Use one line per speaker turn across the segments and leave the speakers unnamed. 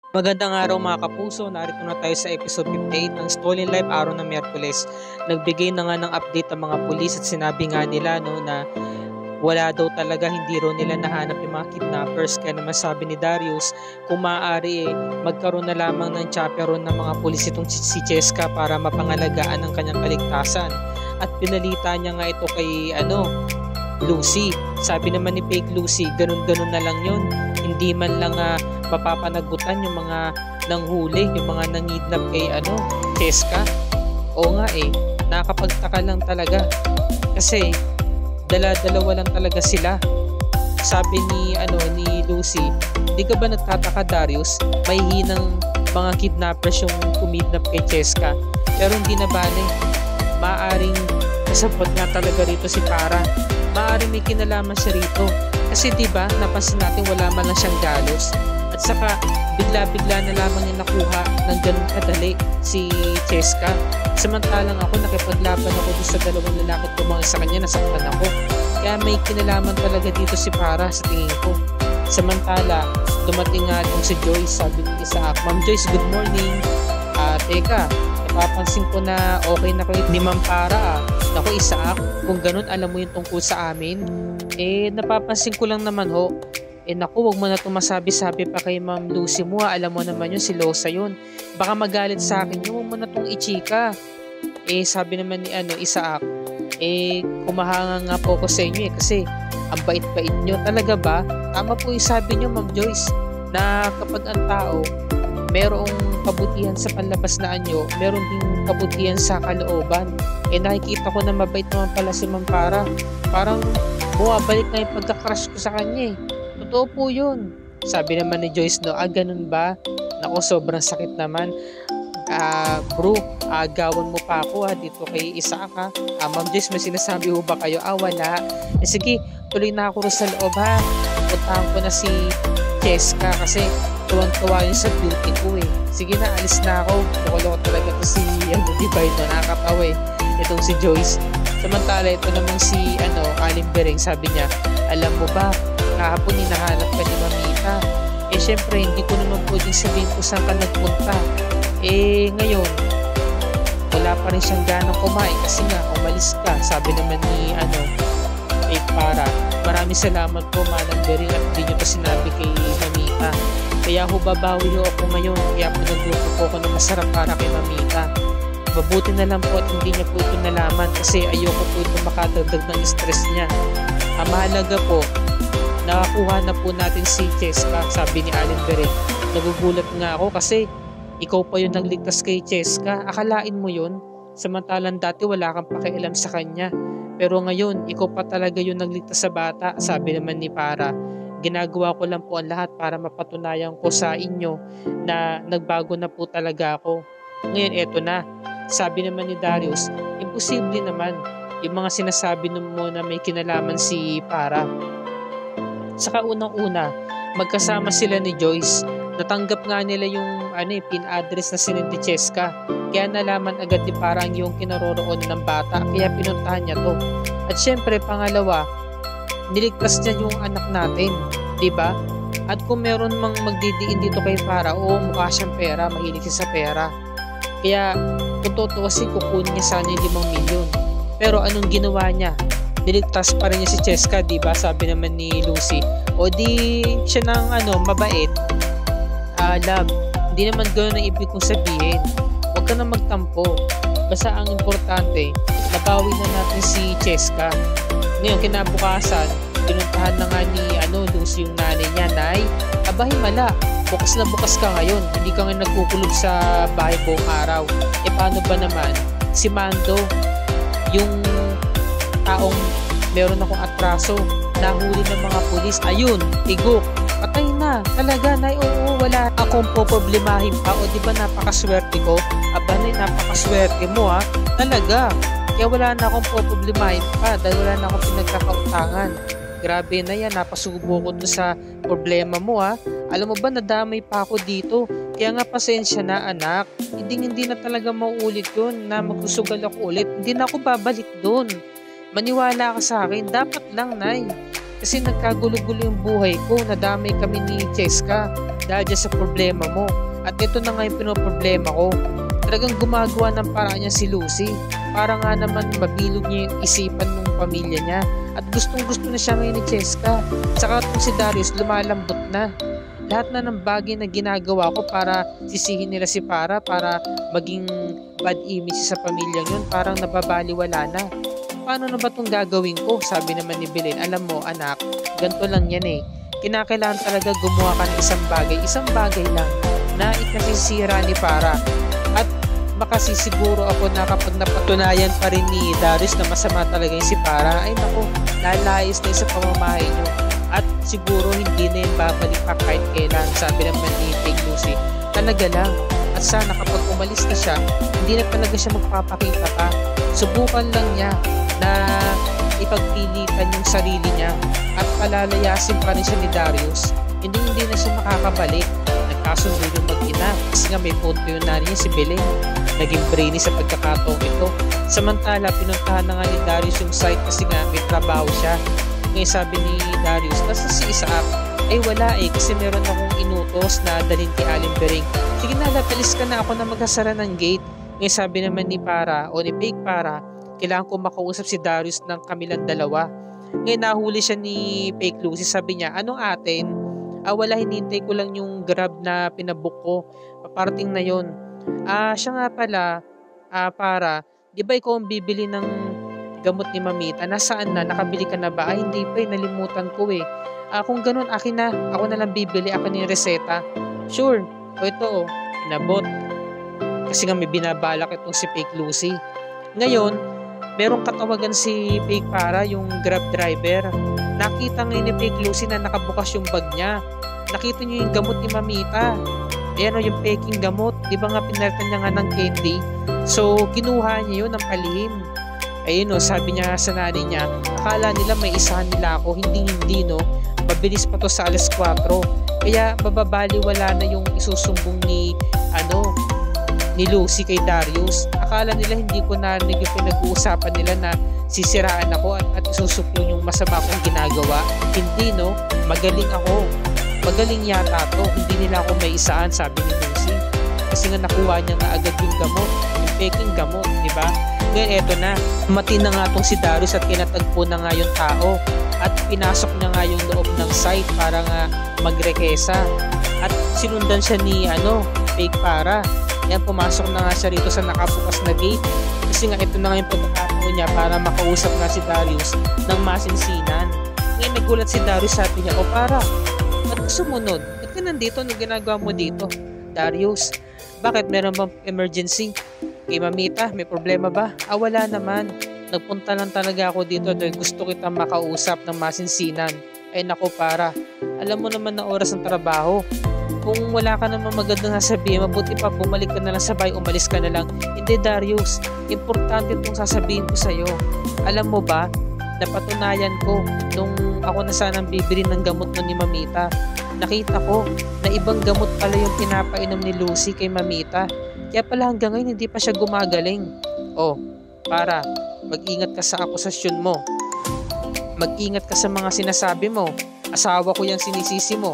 Magandang araw mga kapuso, narito na tayo sa episode 58 ng Stolen Life araw ng Miyerkules. Nagbigay na nga ng update ang mga pulis at sinabi nga nila na wala daw talaga, hindi raw nila nahanap yung mga kidnappers. Kaya naman sabi ni Darius, kung maaari magkaroon na lamang ng chaperon ng mga pulis itong si Cheska para mapangalagaan ang kanyang kaligtasan. At pinalita niya nga ito kay Lucy. Sabi naman ni Fake Lucy, ganun-ganun na lang yun. Hindi man lang mapapanagutan yung mga nanghuli, yung mga nangidnap kay Cheska. Oo nga nakakapagtaka lang talaga. Kasi dala-dalawa lang talaga sila. Sabi ni Lucy, di ka ba nagtataka Darius? May hinang mga kidnappers yung kumidnap kay Cheska. Pero hindi na bale. Maaring kasabot nga talaga rito si Para. Maaring may kinalaman siya rito. Kasi diba, napansin natin wala man lang siyang galos. At saka, bigla-bigla na lamang yung nakuha ng ganun kadali si Cheska. Samantalang ako, nakipaglaban ako doon sa dalawang lalaki at tumangin sa kanya, nasaktan ako. Kaya may kinalaman talaga dito si Para sa tingin ko. Samantala, dumating nga itong si Joyce, sabi ni Isaac, Ma'am Joyce, good morning. Teka, napapansin ko na okay na kayo ni Ma'am Para. Naku Isaac, kung ganun alam mo yung tungkol sa amin, napapansin ko lang naman ho. Naku, wag mo na itong masabi-sabi pa kay Ma'am Lucy mo alam mo naman yun, si Losa yun. Baka magalit sa akin yun, wag mo na itong ichika. Sabi naman ni Isaac, kumahanga nga po ako sa inyo kasi ang bait-bait nyo. Talaga ba? Tama po yung sabi nyo Ma'am Joyce, na kapag ang tao merong kabutihan sa panlabas na anyo, meron ding kabutihan sa kalooban. Nakikita ko na mabait naman pala si Ma'am Para. Parang bumabalik na yung pagka-crush ko sa kanya Totoo po yun. Sabi naman ni Joyce, ganun ba? Naku, sobrang sakit naman. Bro, gawan mo pa ako dito kay Isaac Ma'am Joyce, may sinasabi ho ba kayo? Wala. Sige, tuloy na ako sa loob Puntahan ko na si Cheska kasi tuwang-tuwa yun sa beauty ko Sige na, alis na ako. Loko-loko talaga to si Divine nakakatawa itong si Joyce. Samantala ito namang si Aling Bereng, sabi niya, alam mo ba, kahapon hinahanap ka ni Mamita. Syempre hindi ko naman pwedeng sabihin kung saan ka nagpunta. Ngayon wala pa rin siyang ganang kumain kasi nga umalis ka. Sabi naman ni Para, maraming salamat po Manang Bereng at hindi niyo pa sinabi kay Mamita. Kaya babawi ako ngayon. Kaya nagluto po ako ng masarap para kay Mamita. Mabuti na lang po at hindi niya po ito nalaman kasi ayoko po ito makadagdag ng stress niya. Ang mahalaga po, nakakuha na po natin si Cheska, sabi ni Aling Bereng. Nagugulat nga ako kasi ikaw pa yung nagligtas kay Cheska. Akalain mo yun? Samantalang dati wala kang pakialam sa kanya. Pero ngayon, ikaw pa talaga yung nagligtas sa bata, sabi naman ni Para. Ginagawa ko lang po ang lahat para mapatunayan ko sa inyo na nagbago na po talaga ako. Ngayon, eto na. Sabi naman ni Darius, imposible naman yung mga sinasabi mo na may kinalaman si Para. Saka unang-una, magkasama sila ni Joyce. Natanggap nga nila yung pin-address na sinend ni Cheska. Kaya nalaman agad ni Parang yung kinaroroon ng bata. Kaya pinuntahan niya to. At syempre, pangalawa, niligtas niya yung anak natin. Diba? At kung meron mang magdidiin dito kay Para, mukha siyang pera, mahilig siya sa pera. Kaya kung tutuusin, kukunin niya sana yung 5 milyon. Pero anong ginawa niya? Niligtas pa rin niya si Cheska, diba? Sabi naman ni Lucy. O di siya ng mabait. Love, hindi naman gano'n ang ibig kong sabihin. Huwag ka na magtampo. Basta ang importante, nabawi na natin si Cheska. Ngayon, kinabukasan, pinuntahan na nga ni Lucy yung nanay niya. Nay, abay mala, bukas na bukas ka ngayon. Hindi ka nga nagkukulog sa bahay buong araw. Paano ba naman? Si Mando, yung taong meron akong atraso, nahuli ng mga pulis. Ayun, tigok. Patay na. Talaga, Nay, wala akong poproblemahin pa. O di ba napakaswerte ko? Aba, Nay, napakaswerte mo Talaga. Kaya wala na akong poproblemahin pa dahil wala na akong pinagkakautangan. Grabe na yan, napasubo ko sa problema mo Alam mo ba, nadamay pa ako dito. Kaya nga pasensya na anak. Hindi na talaga mauulit yun na magsusugal ako ulit. Hindi na ako babalik doon. Maniwala ka sa akin. Dapat lang, Nay. Kasi nagkagulo-gulo yung buhay ko. Nadamay kami ni Cheska. dahil dyan sa problema mo. At ito na nga yung pinoproblema ko. Talagang gumagawa ng paraan niya si Lucy. Para nga naman mabilog niya yung isipan ng pamilya niya. At gustong gusto na siya ngayon ni Cheska. Saka itong si Darius lumalambot na. Lahat na ng bagay na ginagawa ko para sisihin nila si Para maging bad image sa pamilya yun. Parang nababaliwala na. Paano na ba itong gagawin ko? Sabi naman ni Belen, alam mo anak, ganito lang yan eh. Kinakailangan talaga gumawa ka ng isang bagay lang na ikasisira ni Para. At makasisiguro ako na kapag napatunayan pa rin ni Darius na masama talaga yung si Para, ay naku, lalayas na yung sa pamamahay nyo. At siguro hindi na yung babalik pa kahit kailan. Sabi naman ni Fake Lucy, talaga lang. At sana kapag umalis na siya, hindi na talaga siya magpapakita pa. Subukan lang niya na ipagpilitan yung sarili niya at palalayasin pa rin siya ni Darius. Hindi na siya makakabalik. Nagkasundo yung mag-ina kasi nga may punto yung nari niya si Belen. Naging brainy sa pagkakataong ito. Samantala, pinuntahan na nga ni Darius yung site kasi nga may trabaho siya. Ngayon sabi ni Darius, nasa si Isaac? Ay wala eh, kasi meron akong inutos na dalhin kay Aling Bering. Sige na, latalis ka na, ako na maghasara ng gate. Ngayon sabi naman ni Para o ni Fake Para, kailangan ko makausap si Darius ng kamilang dalawa. Ngayon nahuli siya ni Fake Lucy, sabi niya, anong atin? Wala, hinintay ko lang yung Grab na pinabook ko. Paparating na yon. Siya nga pala, Para, di ba ikaw ang bibili ng gamot ni Mamita? Nasaan na? Nakabili ka na ba? Hindi pa, nalimutan ko eh. Kung ganun, akin na. Ako na lang bibili. Ako na yung reseta. Sure. O ito, inabot. Kasi nga may binabalak itong si Fake Lucy. Ngayon, merong katawagan si Fake Para, yung Grab driver. Nakita ngayon ni Fake Lucy na nakabukas yung bag niya. Nakita niyo yung gamot ni Mamita. Ayan o, yung peking gamot. Di ba nga pinalitan niya nga ng candy? So, kinuha niya yun ng palihim. Ayun o, sabi niya sa nanay niya, akala nila may isahan nila ako. Hindi no. Mabilis pa to sa alas 4. Kaya bababaliwala na yung isusumbong ni Lucy kay Darius. Akala nila hindi ko narinig yung pinag-uusapan nila na sisiraan ako at isusuplong yung masama kong ginagawa. Hindi no, magaling ako. Magaling yata to. Hindi nila ako may isaan, sabi ni Lucy. Kasi nga nakuha niya nga agad yung gamot, yung peking gamot, di ba? Ngayon eto na, matin na nga tong si Darius at kinatagpo na nga yung tao. At pinasok niya nga yung loob ng site para nga magrekesa. At sinundan siya ni Fake Para. Yan, pumasok na nga siya rito sa nakabukas na gate. Kasi nga ito na nga yung pagkakataon niya para makausap nga si Darius ng masinsinan. Ngayon nagulat si Darius, sabi niya, Para, ba't ka sumunod? Ba't ka nandito? Ano ginagawa mo dito? Darius, bakit? Meron bang emergency? Kay Mamita, may problema ba? Wala naman. Nagpunta lang talaga ako dito dahil gusto kitang makausap ng masinsinan. Ay nako Para, alam mo naman na oras ng trabaho. Kung wala ka naman magandang sasabihin, mabuti pa bumalik ka na lang sa bahay, umalis ka na lang. Hindi Darius, importante itong sasabihin ko sa'yo. Alam mo ba, napatunayan ko nung ako na sanang bibili ng gamot mo ni Mamita. Nakita ko na ibang gamot pala yung pinapainom ni Lucy kay Mamita. Kaya pala hanggang ngayon hindi pa siya gumagaling. Para, mag-ingat ka sa akusasyon mo. Mag-ingat ka sa mga sinasabi mo. Asawa ko yung sinisisi mo.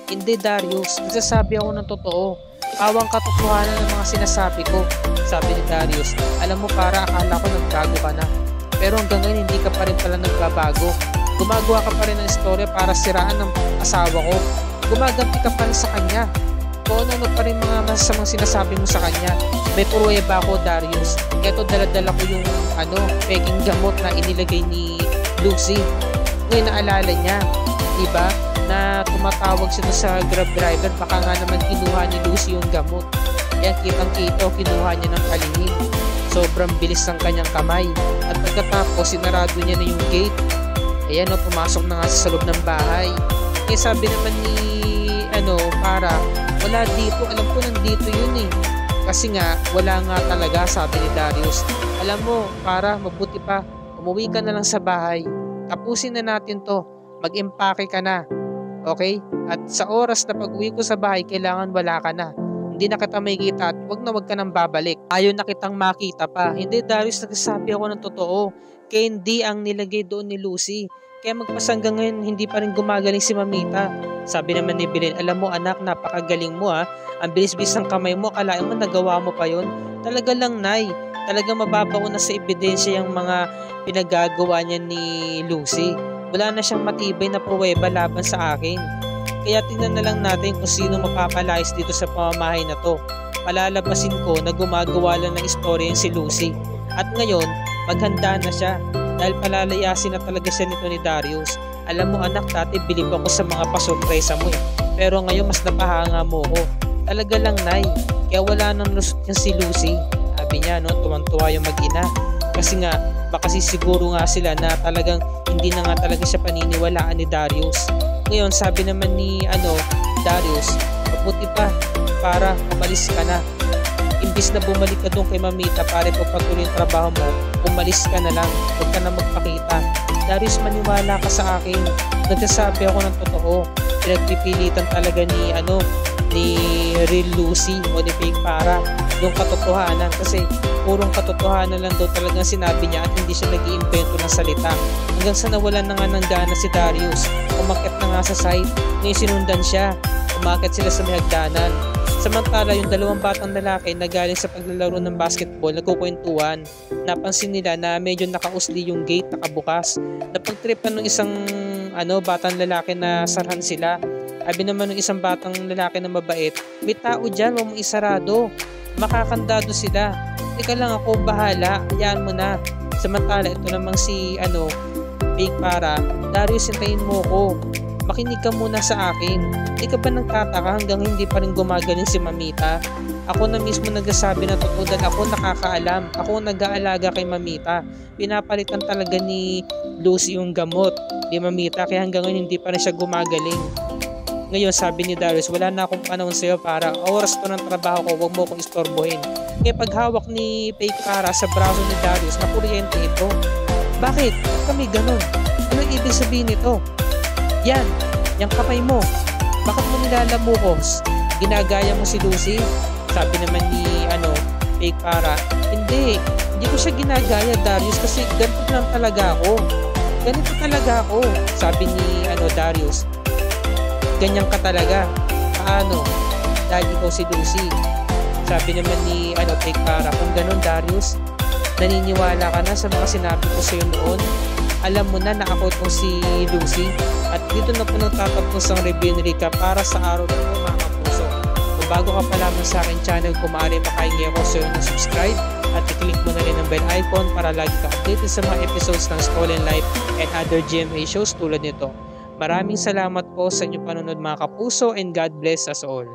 Hindi Darius, nagsasabi ako ng totoo. Awang katotohanan ng mga sinasabi ko. Sabi ni Darius, alam mo Para, akala ko nagbago ka na. Pero hanggang ngayon hindi ka pa rin pala nagbabago. Gumagawa ka pa rin ng istorya para siraan ng asawa ko. Gumaganti ka pa rin sa kanya. Kung ano pa rin mga masasamang sinasabi mo sa kanya. May pruweba ako Darius. Ito daladala ko yung peking gamot na inilagay ni Lucy. Ngayon naalala niya, diba? Na tumatawag siya sa Grab driver, baka nga naman kinuha ni Lucy yung gamot. Kaya kitang-kita kinuha niya ng palihim. Sobrang bilis ng kanyang kamay. At pagkatapos, sinarado niya na yung gate. Ayan pumasok na nga sa loob ng bahay. Kaya sabi naman ni Para, wala dito, alam ko nandito yun eh. Kasi nga, wala nga talaga, sabi ni Darius. Alam mo, Para, mabuti pa, umuwi ka na lang sa bahay. Tapusin na natin to. Mag-impake ka na. Okay? At sa oras na pag-uwi ko sa bahay, kailangan wala ka na. Hindi na kita makikita at wag ka nang babalik. Ayaw na kitang makita pa. Hindi Darius, nagsasabi ako ng totoo. Candy ang nilagay doon ni Lucy. Kaya magpasa hanggang ngayon hindi pa rin gumagaling si Mamita. Sabi naman ni Belen, alam mo anak, napakagaling mo ha. Ang bilis-bilis ng kamay mo, akalain mo nagawa mo pa yon. Talaga lang nay, talaga mababaw na sa ebidensya yung mga pinagagawa niya ni Lucy. Wala na siyang matibay na pruweba laban sa akin. Kaya tingnan na lang natin kung sino mapapalayas dito sa pamamahay na to. Palalabasin ko na gumagawa lang ng istorya yung si Lucy. At ngayon, maghanda na siya dahil palalayasin na talaga siya nito ni Darius. Alam mo anak, dati bilib ako sa mga pasurpresa mo eh. Pero ngayon mas napahanga mo ko. Talaga lang nay, kaya wala nang lusot yung si Lucy. Sabi niya no, tuwang-tuwa yung mag-ina. Kasi nga, baka siguro nga sila na talagang hindi na nga talaga siya paniniwalaan ni Darius. Ngayon, sabi naman ni Darius, mabuti pa para umalis ka na. Imbis na bumalik ka doon kay Mamita para ipagpatuloy yung trabaho mo, umalis ka na lang, huwag ka na magpakita. Darius, maniwala ka sa akin. Nagsasabi ako ng totoo. Pinagpipilitan talaga ni Real Lucy o ni Fake Para yung katotohanan kasi purong katotohanan lang daw talagang sinabi niya at hindi siya nag-iimbento ng salita. Hanggang sa nawalan na nga ng gana si Darius, umakyat na nga sa site, ngayon sinundan siya, umakyat sila sa may hagdanan. Samantala yung dalawang batang lalaki na galing sa paglalaro ng basketball nagkukwentuhan. Napansin nila na medyo nakausli yung gate, nakabukas. Napagtripan ng isang batang lalaki na sarhan sila. Sabi naman ng isang batang lalaki na mabait, may tao dyan, huwag mong isarado. Makakandado sila. Teka lang ako, bahala. Hayaan mo na. Samantala ito namang si Fake Para, Darius, hintayin mo ko. Makinig ka muna sa akin. Hindi ka ba nagtataka hanggang hindi pa rin gumagaling si Mamita? Ako na mismo nagsasabi na totoo dahil ako nakakaalam. Ako nag-aalaga kay Mamita. Pinapalitan talaga ni Lucy yung gamot ni Mamita kaya hanggang ngayon hindi pa rin siya gumagaling. Ngayon sabi ni Darius, wala na akong panahon sa'yo para oras ko ng trabaho ko, huwag mo akong istorbohin. Kaya paghawak ni Fake Para sa braso ni Darius, nakuryente ito. Bakit? Kami ganun. Ano ibig sabihin nito? Yan, yung kamay mo. Bakit mo nilalamukos? Ginagaya mo si Lucy? Sabi naman ni Fake Para, hindi ko siya ginagaya Darius kasi ganito lang talaga ako. Ganito talaga ako. Sabi ni Darius, ganyan ka talaga. Paano? Dahil ikaw si Lucy. Sabi naman ni Fake Para, kung ganun Darius, naniniwala ka na sa mga sinabi ko sa'yo noon? Alam mo na ako itong si Lucy. At dito na po nagtatapos ang review ni Rica para sa araw na po mga kapuso. Kung bago ka pa lamang sa aking channel, kung maaari makahingi ako sa iyo na subscribe at i-click mo na rin ang bell icon para lagi ka updated sa mga episodes ng Stolen Life and other GMA shows tulad nito. Maraming salamat po sa inyong panonood mga kapuso and God bless us all.